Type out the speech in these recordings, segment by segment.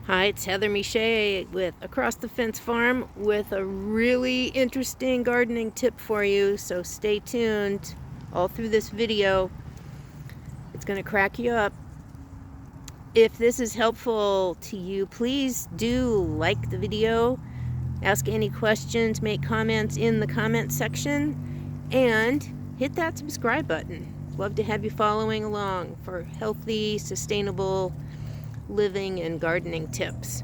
Hi, it's Heather Miche with Across the Fence Farm with a really interesting gardening tip for you, so stay tuned all through this video. It's going to crack you up. If this is helpful to you, please do like the video, ask any questions, make comments in the comment section, and hit that subscribe button. Love to have you following along for healthy, sustainable living and gardening tips.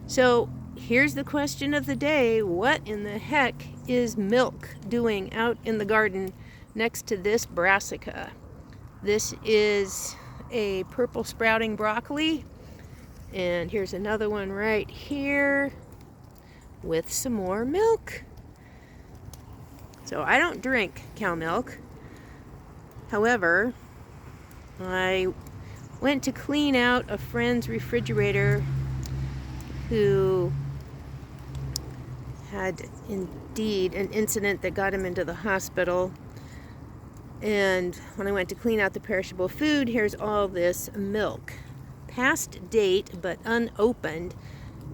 So here's the question of the day. What in the heck is milk doing out in the garden next to this brassica? This is a purple sprouting broccoli, and here's another one right here with some more milk. So I don't drink cow milk. However, I went to clean out a friend's refrigerator who had indeed an incident that got him into the hospital. And when I went to clean out the perishable food, here's all this milk. Past date, but unopened.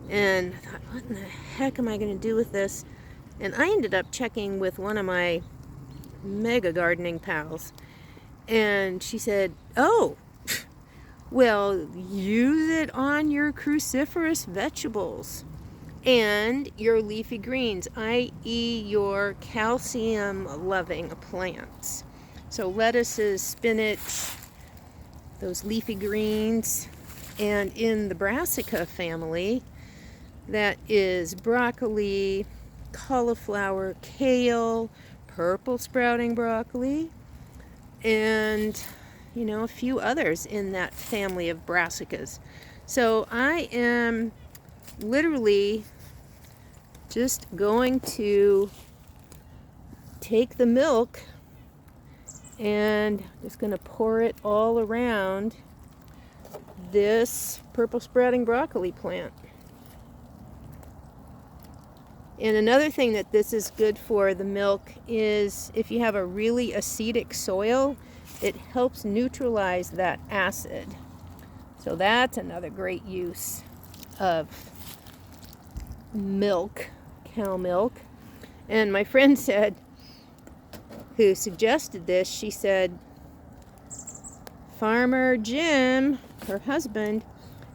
And I thought, what in the heck am I going to do with this? And I ended up checking with one of my mega gardening pals. And she said, oh, well, use it on your cruciferous vegetables and your leafy greens, i.e. your calcium-loving plants. So lettuces, spinach, those leafy greens, and in the brassica family, that is broccoli, cauliflower, kale, purple sprouting broccoli, and a few others in that family of brassicas. So I am literally just going to take the milk and just going to pour it all around this purple sprouting broccoli plant. And another thing that this is good for, the milk, is if you have a really acidic soil, it helps neutralize that acid. So that's another great use of milk, cow milk. And my friend said, who suggested this, she said, Farmer Jim, her husband,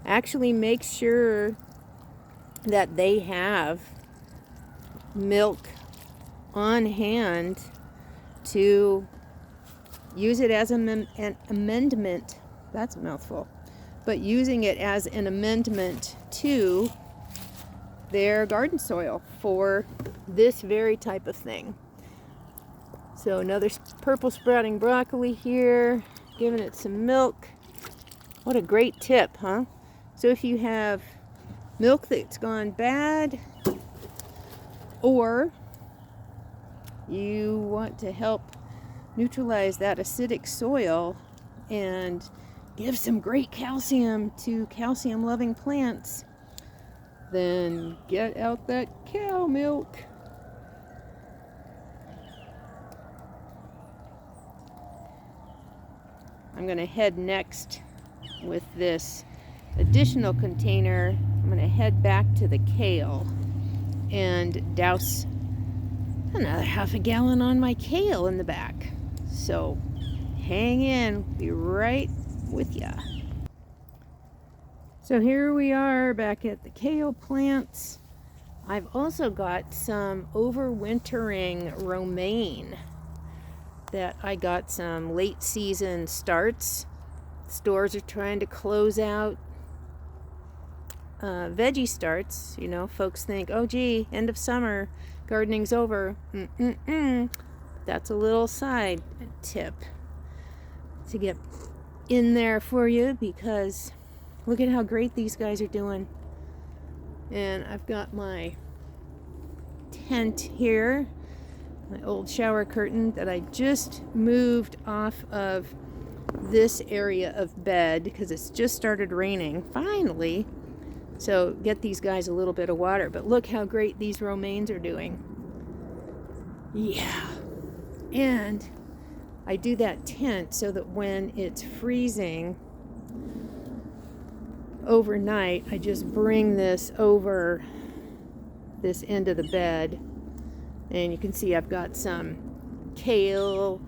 actually makes sure that they have milk on hand to use it as an amendment. That's a mouthful. But using it as an amendment to their garden soil for this very type of thing. So another purple sprouting broccoli here, giving it some milk. What a great tip, huh? So if you have milk that's gone bad, or you want to help neutralize that acidic soil and give some great calcium to calcium-loving plants, then get out that cow milk. I'm going to head next with this additional container. I'm going to head back to the kale and douse another half a gallon on my kale in the back. So hang in, be right with ya. So here we are back at the kale plants. I've also got some overwintering romaine that I got some late season starts. Stores are trying to close out veggie starts. Folks think, oh gee, end of summer, gardening's over. That's a little side tip to get in there for you, because look at how great these guys are doing. And I've got my tent here, my old shower curtain that I just moved off of this area of bed because it's just started raining finally. So get these guys a little bit of water. But look how great these romaines are doing. Yeah. And I do that tent so that when it's freezing, overnight, I just bring this over this end of the bed, and you can see I've got some kale,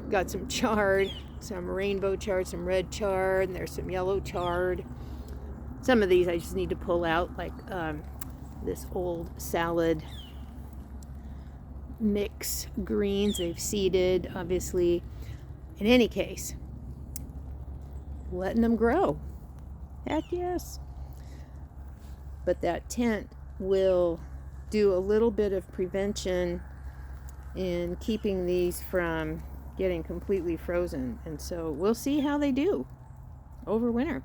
got some chard, some rainbow chard, some red chard, and there's some yellow chard. Some of these I just need to pull out, like this old salad mix greens they've seeded, obviously. In any case, letting them grow. Heck yes. But that tent will do a little bit of prevention in keeping these from getting completely frozen. And so we'll see how they do over winter.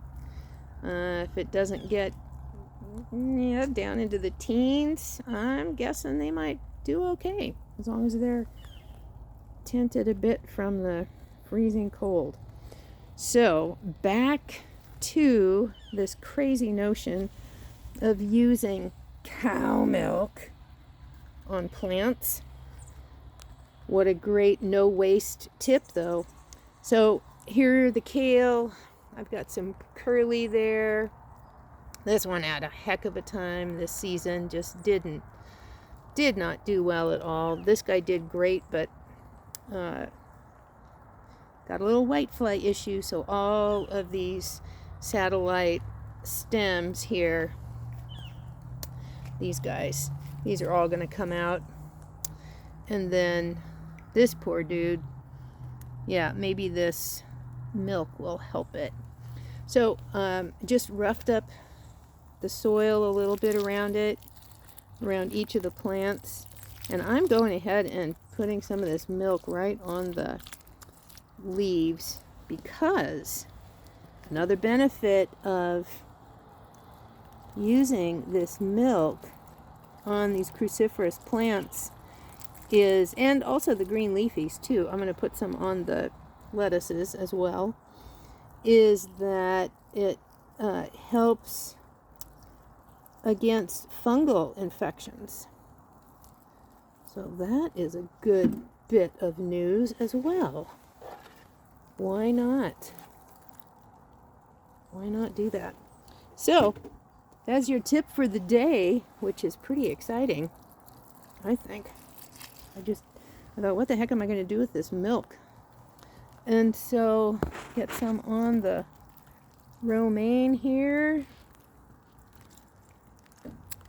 If it doesn't get down into the teens, I'm guessing they might do okay, as long as they're tented a bit from the freezing cold. So back to this crazy notion of using cow milk on plants. What a great no waste tip though. So here the kale, I've got some curly there. This one had a heck of a time this season, just did not do well at all. This guy did great, but got a little whitefly issue, so all of these satellite stems here, these guys, these are all going to come out. And then this poor dude, yeah, maybe this milk will help it. So just roughed up the soil a little bit around it, around each of the plants, and I'm going ahead and putting some of this milk right on the leaves, because another benefit of using this milk on these cruciferous plants is, and also the green leafies too, I'm going to put some on the lettuces as well, is that it helps against fungal infections. So that is a good bit of news as well. Why not? Why not do that? So that's your tip for the day, which is pretty exciting, I think. I thought, what the heck am I going to do with this milk? And so get some on the romaine here,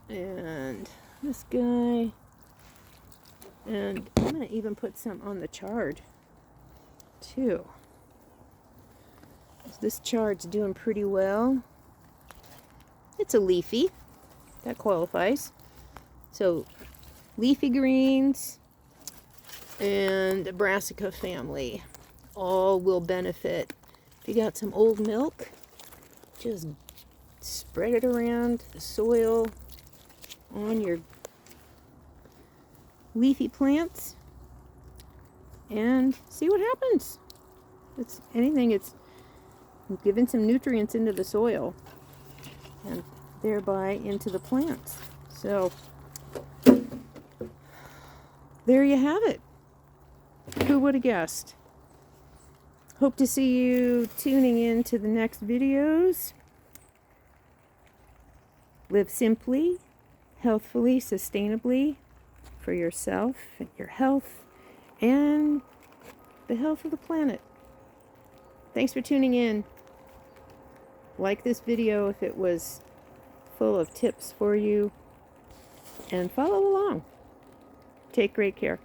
and this guy, and I'm going to even put some on the chard too. This chard's doing pretty well. It's a leafy, that qualifies. So leafy greens and the brassica family all will benefit. If you got some old milk, just spread it around the soil on your leafy plants and see what happens. It's giving some nutrients into the soil and thereby into the plants. So there you have it. Who would have guessed? Hope to see you tuning in to the next videos. Live simply, healthfully, sustainably for yourself, your health, and the health of the planet. Thanks for tuning in. Like this video if it was full of tips for you, and follow along. Take great care.